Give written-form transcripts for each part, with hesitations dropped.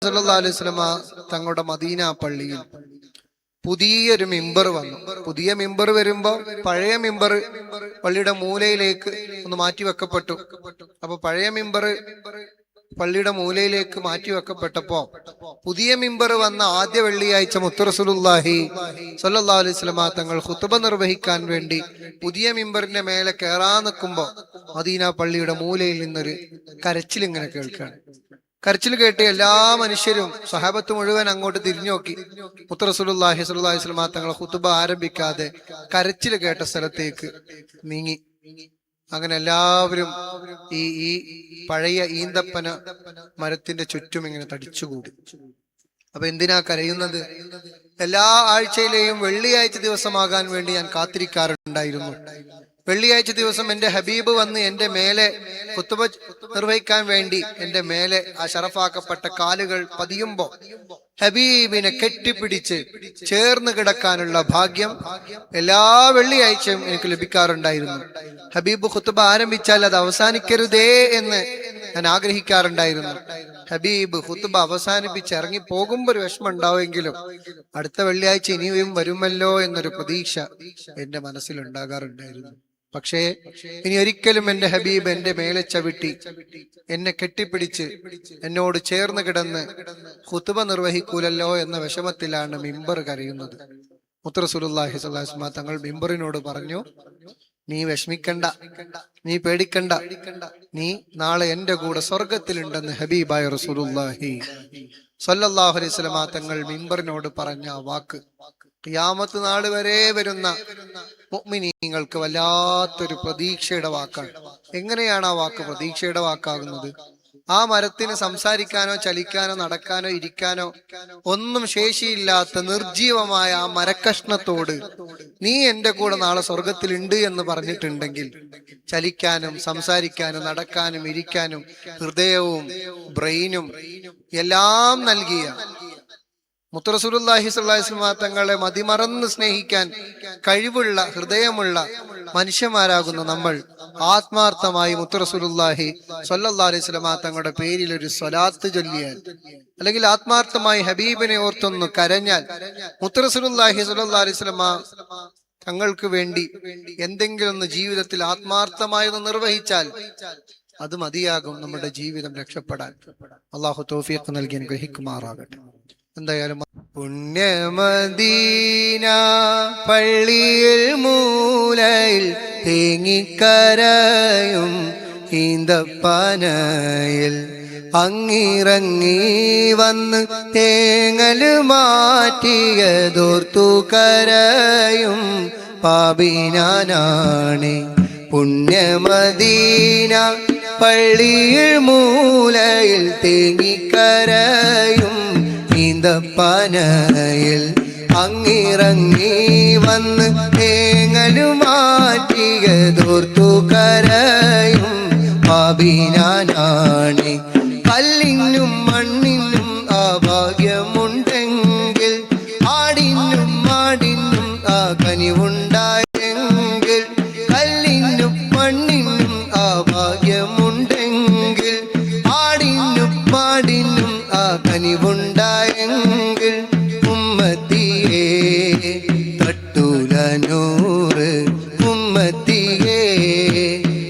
സല്ലല്ലാഹു അലൈഹി വസല്ലമ തങ്ങളുടെ മദീന പള്ളിയിൽ പുതിയൊരു മിമ്പർ വന്നു. പുതിയ മിമ്പർ വരുമ്പോ പഴയ മിമ്പർ പള്ളിയുടെ മൂലയിലേക്ക് ഒന്ന് മാറ്റി വെക്കപ്പെട്ടു. അപ്പൊ പഴയ മിമ്പർ പള്ളിയുടെ മൂലയിലേക്ക് മാറ്റി വെക്കപ്പെട്ടപ്പോ പുതിയ മിമ്പർ വന്ന ആദ്യ വെള്ളിയാഴ്ച മുത്ത് റസൂലുള്ളാഹി സ്വല്ലല്ലാഹു അലൈഹി വസല്ലമ തങ്ങൾ ഖുത്ബ നിർവഹിക്കാൻ വേണ്ടി പുതിയ മിമ്പറിന്റെ മേലെ കയറാൻ നിൽക്കുമ്പോ മദീന പള്ളിയുടെ മൂലയിൽ നിന്നൊരു കരച്ചിൽ ഇങ്ങനെ കേൾക്കുകയാണ്. കരച്ചിൽ കേട്ട് എല്ലാ മനുഷ്യരും സഹാബത്ത് മുഴുവൻ അങ്ങോട്ട് തിരിഞ്ഞു നോക്കി. മുത്ത് റസൂലുള്ളാഹി സ്വല്ലല്ലാഹു അലൈഹി വസല്ലമ തങ്ങൾ ഖുത്ബ ആരംഭിക്കാതെ കരച്ചിൽ കേട്ട സ്ഥലത്തേക്ക് നീങ്ങി. അങ്ങനെ എല്ലാവരും ഈ പഴയ ഈന്തപ്പന മരത്തിന്റെ ചുറ്റും ഇങ്ങനെ തടിച്ചുകൂടി. അപ്പൊ എന്തിനാ കരയുന്നത്? എല്ലാ ആഴ്ചയിലെയും വെള്ളിയാഴ്ച ദിവസമാകാൻ വേണ്ടി ഞാൻ കാത്തിരിക്കാറുണ്ടായിരുന്നു. വെള്ളിയാഴ്ച ദിവസം എന്റെ ഹബീബ് വന്ന് എന്റെ മേലെ ഖുത്ബ നിർവഹിക്കാൻ വേണ്ടി എന്റെ മേലെ ആ ശറഫാക്കപ്പെട്ട കാലുകൾ പതിയുമ്പോ ഹബീബിനെ കെട്ടിപ്പിടിച്ച് ചേർന്ന് കിടക്കാനുള്ള ഭാഗ്യം എല്ലാ വെള്ളിയാഴ്ചയും എനിക്ക് ലഭിക്കാറുണ്ടായിരുന്നു. ഹബീബ് ഖുത്ബ ആരംഭിച്ചാൽ അത് അവസാനിക്കരുതേ എന്ന് ഞാൻ ആഗ്രഹിക്കാറുണ്ടായിരുന്നു. ഹബീബ് ഖുത്ബ അവസാനിപ്പിച്ച് ഇറങ്ങി പോകുമ്പോ ഒരു വിഷമം ഉണ്ടാവുമെങ്കിലും അടുത്ത വെള്ളിയാഴ്ച ഇനിയും വരുമല്ലോ എന്നൊരു പ്രതീക്ഷ എന്റെ മനസ്സിൽ ഉണ്ടാകാറുണ്ടായിരുന്നു. പക്ഷേ ഇനി ഒരിക്കലും എന്റെ ഹബീബ് എന്റെ മേലെ ചവിട്ടി എന്നെ കെട്ടിപ്പിടിച്ച് എന്നോട് ചേർന്ന് കിടന്ന് ഖുത്ബ നിർവഹിക്കൂലല്ലോ എന്ന വിഷമത്തിലാണ് മിമ്പർ കരയുന്നത്. മുത്ത് റസൂലുള്ളാഹി സ്വല്ലല്ലാഹു അലൈഹി വസല്ലം തങ്ങൾ മിമ്പറിനോട് പറഞ്ഞു, നീ വിഷമിക്കണ്ട, നീ പേടിക്കണ്ട, നീ നാളെ എന്റെ കൂടെ സ്വർഗത്തിലുണ്ടെന്ന് ഹബീബായ റസൂലുള്ളാഹി സ്വല്ലല്ലാഹു അലൈഹി വസല്ലം തങ്ങൾ മിമ്പറിനോട് പറഞ്ഞ വാക്ക് ഖിയാമത്ത് നാൾ വരെ വരുന്ന മുഅ്മിനീങ്ങൾക്ക് വല്ലാത്തൊരു പ്രതീക്ഷയുടെ വാക്കാണ്. എങ്ങനെയാണ് ആ വാക്ക് പ്രതീക്ഷയുടെ വാക്കാകുന്നത്? ആ മരത്തിന് സംസാരിക്കാനോ ചലിക്കാനോ നടക്കാനോ ഇരിക്കാനോ ഒന്നും ശേഷിയില്ലാത്ത നിർജീവമായ ആ മരക്കഷ്ണത്തോട് നീ എന്റെ കൂടെ നാളെ സ്വർഗത്തിലുണ്ട് എന്ന് പറഞ്ഞിട്ടുണ്ടെങ്കിൽ ചലിക്കാനും സംസാരിക്കാനും നടക്കാനും ഇരിക്കാനും ഹൃദയവും ബ്രെയിനും എല്ലാം നൽകിയ മുത്ത് റസൂലുള്ളാഹി സ്വല്ലല്ലാഹു അലൈഹി വസല്ലം തങ്ങളെ മതിമറന്ന് സ്നേഹിക്കാൻ കഴിവുള്ള ഹൃദയമുള്ള മനുഷ്യന്മാരാകുന്ന നമ്മൾ ആത്മാർത്ഥമായി മുത്ത് റസൂലുള്ളാഹി സ്വല്ലല്ലാഹു അലൈഹി വസല്ലം തങ്ങളുടെ പേരിൽ ഒരു സ്വലാത്ത് ചൊല്ലിയാൽ, അല്ലെങ്കിൽ ആത്മാർത്ഥമായി ഹബീബിനെ ഓർത്തൊന്ന് കരഞ്ഞാൽ, മുത്ത് റസൂലുള്ളാഹി സ്വല്ലല്ലാഹു അലൈഹി വസല്ലം തങ്ങൾക്ക് വേണ്ടി എന്തെങ്കിലും ഒന്ന് ജീവിതത്തിൽ ആത്മാർത്ഥമായി ഒന്ന് നിർവഹിച്ചാൽ അത് മതിയാകും നമ്മുടെ ജീവിതം രക്ഷപ്പെടാൻ. അള്ളാഹു തൗഫീഖ് നൽകി അനുഗ്രഹിക്കുമാറാകട്ടെ. എന്തായാലും പുണ്യമദീന പള്ളിയിൽ മൂലയിൽ തേങ്ങിക്കരയും ഈന്തപ്പനയിൽ അങ്ങിറങ്ങി വന്ന് തേങ്ങല് മാറ്റിയതോർത്തു കരയും പാപിനാനാണ്. പുണ്യമദീന പള്ളിയിൽ മൂലയിൽ തേങ്ങിക്കരയും ഈന്തപ്പനയിൽ അങ്ങിറങ്ങി വന്ന് തേങ്ങലു മാറ്റിയതോർത്തു കരയും പാപിനാനാണ്. കല്ലിനും മണ്ണിനും ആ ഭാഗ്യമുണ്ടെങ്കിൽ ആടിനും മാടിനും ആ കനിവുണ്ടായെങ്കിൽ, കല്ലിനും മണ്ണിനും ആ ഭാഗ്യമുണ്ടെങ്കിൽ ആടിനും മാടിനും ആ കനിവുണ്ടായെങ്കിൽ ഉമ്മത്തിയെ തട്ടൂല നൂറ്, ഉമ്മത്തിയെ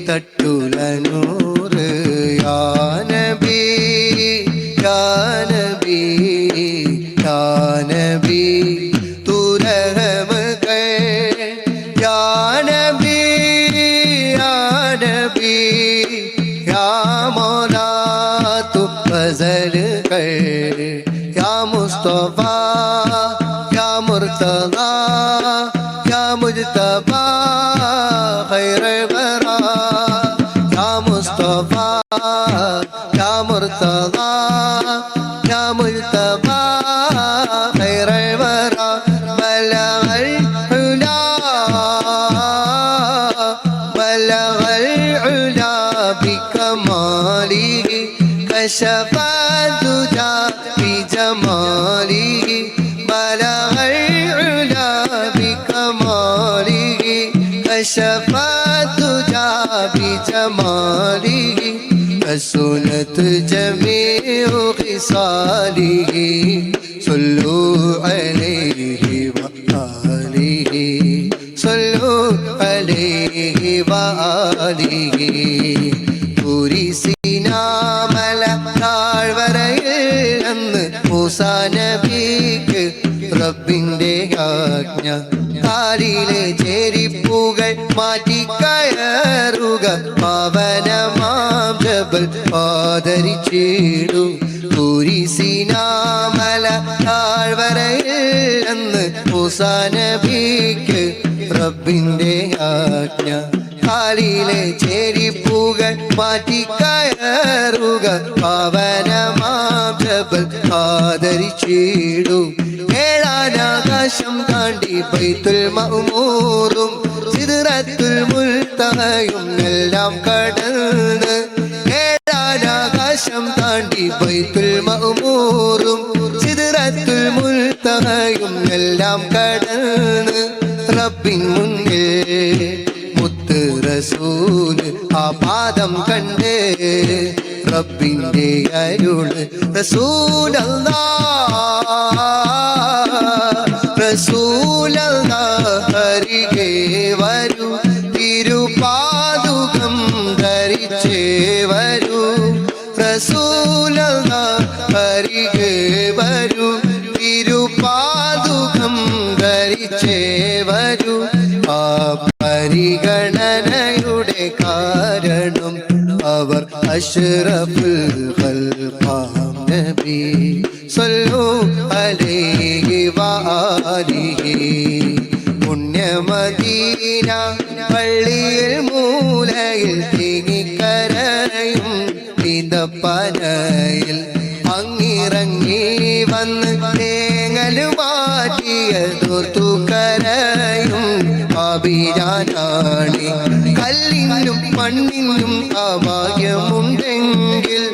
തട്ടൂല നൂറ്. യാ നബി യാ നബി യാ നബി തൂ റഹ്മ കർ. യാ നബി യാ നബി യാ മൗലാ തൂ ഫസൽ കർ. യാ മുസ്തഫ യാ മുർതദാ യാ മുജ്തബാ ഖൈറുൽ വറാ. യാ മുസ്തഫ യാ മുർതദാ യാ മുജ്തബാ ഖൈറുൽ വറാ. ബലഗൽ ഉലാ ബലഗൽ ഉലാ ബികമാലിഹി കശഫ ദുജാ ബിജമാലിഹി. ബലഗൽ ഉലാ ബികമാലിഹി കശഫ ദുജാ ബിജമാലിഹി. حسنت جميع വിസാലിഹി സല്ലു അലൈഹി വആലിഹി സല്ലു അലൈഹി വആലിഹി കുരിസിനാമല താഴ്വരയിൽ അന്ന് മൂസാ നബിക്ക് റബ്ബിന്റെ ആജ്ഞ കാലിലെ ചെരിപ്പുകൾ മാറ്റി കയറുക പാവനമാം ജബൽ ആദരിച്ചിടു കുരിസിനാമല താഴ്വരയിൽ അന്ന് മൂസാ നബിക്ക് റബ്ബിന്റെ ആജ്ഞ കാലിലെ ചെരിപ്പുകൾ മാറ്റി കയറുക പാവനമാം ജബൽ ആദരിച്ചിടു ഏഴാനാകാശം താണ്ടി ബൈത്തുൽ മഅ്മൂറും സിദ്റത്തുൽ മുൻതഹയും എല്ലാം കടന്ന് ഏഴാനാകാശം താണ്ടി ബൈത്തുൽ മഅ്മൂറും സിദ്റത്തുൽ മുൻതഹയും എല്ലാം കടന്ന് റബ്ബിൻ മുന്നിൽ മുത്ത് റസൂൽ ആ പാദം കണ്ട് റബ്ബിന്റെ അരുള് റസൂലല്ലാഹ് അരികെ വരൂ തിരുപാദുകം ധരിച്ചേ വരൂ റസൂലല്ലാഹ് അരികെ വരൂ തിരുപാദുകം ധരിച്ചേ വരൂ ആ പരിഗണനയുടെ കാരണം അവർ അഷ്റഫുൽ ഖൽഖാം നബി സല്ലു അലൈഹി വആലിഹി പുണ്യമദീന പള്ളിയിൽ മൂലയിൽ തിങ്ങിക്കരയും പിതപ്പനയിൽ അങ്ങിറങ്ങി വന്ന് തേങ്ങലു മാറ്റിയ ദൂർത്തുകരയും പാപിയാനാണി കല്ലിനും മണ്ണിനും ഭാഗ്യമുണ്ടെങ്കിൽ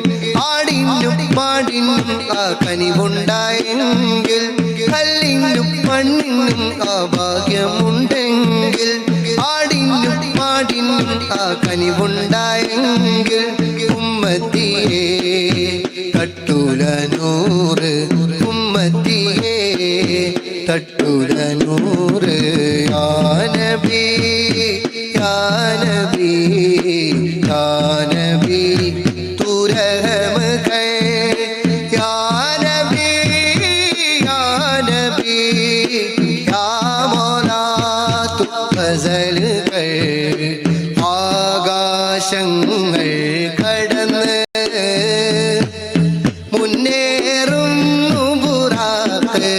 ആടിനും പാടിനും ആ കനിവുണ്ടായെങ്കിൽ കല്ലിനും മണ്ണിനും ഭാഗ്യമുണ്ടെങ്കിൽ ആടിനും പാടിനും ആ കനിവുണ്ടായെങ്കിൽ ഉമ്മത്തിയെ തട്ടുല നൂറ് ഉമ്മത്തിയെ തട്ടുല നൂറ് യാ നബി യാ നബി യാ നബി തൂ रहम है या नबी या नबी या मौला तू फजल कर ആകാശങ്ങൾ കടന്ന് മുന്നേറുന്നു ബുറാഖ്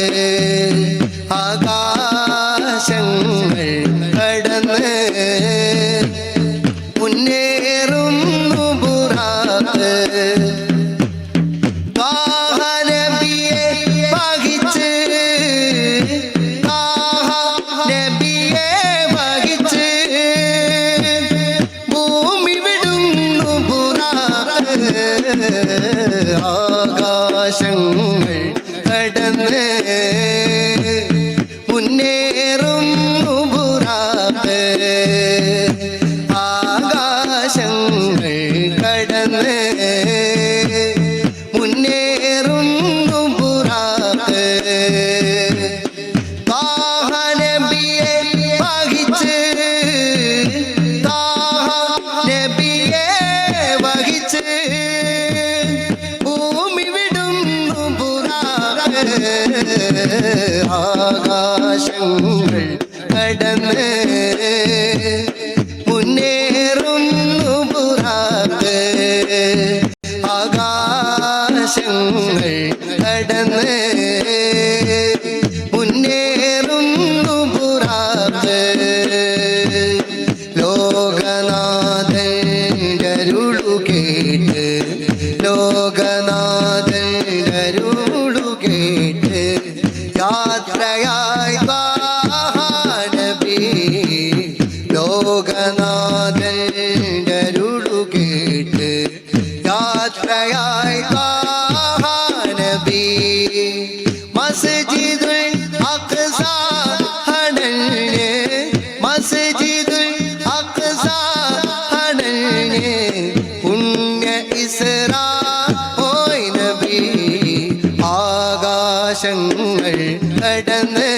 ആകാശങ്ങൾ കടന്ന് മുന്നേറുന്നു ബുറാഖ് താഹ നബിയെ വഹിച്ച് താഹ നബിയെ വഹിച്ച് ഭൂമി വിടുന്നു ബുറാഖ് ആകാശങ്ങൾ കടന്ന് മുന്നേറുന്നു ബുറാഖ് ആകാശങ്ങൾ കടന്ന് മുന്നേറുന്നു ബുറാഖ് താഹ നബിയെ വഹിച്ച് താഹ നബിയെ വഹിച്ച് ഭൂമി വിടുന്നു ബുറാഖ് ആകാശങ്ങൾ കടന്ന് മുന്നേറുന്നു ബുറാഖ് ആകാശങ്ങൾ കടന്ന് മുന്നേറുന്നു ബുറാഖ് ലോകനാഥന്റെ അരുളു കേട്ട് ലോകനാഥന്റെ അരുളു കേട്ട് യാത്രയായി നബി ലോകനാഥന്റെ അരുളു കേട്ട് യാത്രയായി നബി മസ്ജിദുൽ അഖ്സ ഹണൽനെ മസ്ജിദുൽ അഖ്സ ഹണൽനെ പുണ്യ ഇസ്രാ ഓയ് നബി ആകാശങ്ങൾ കടന്ന്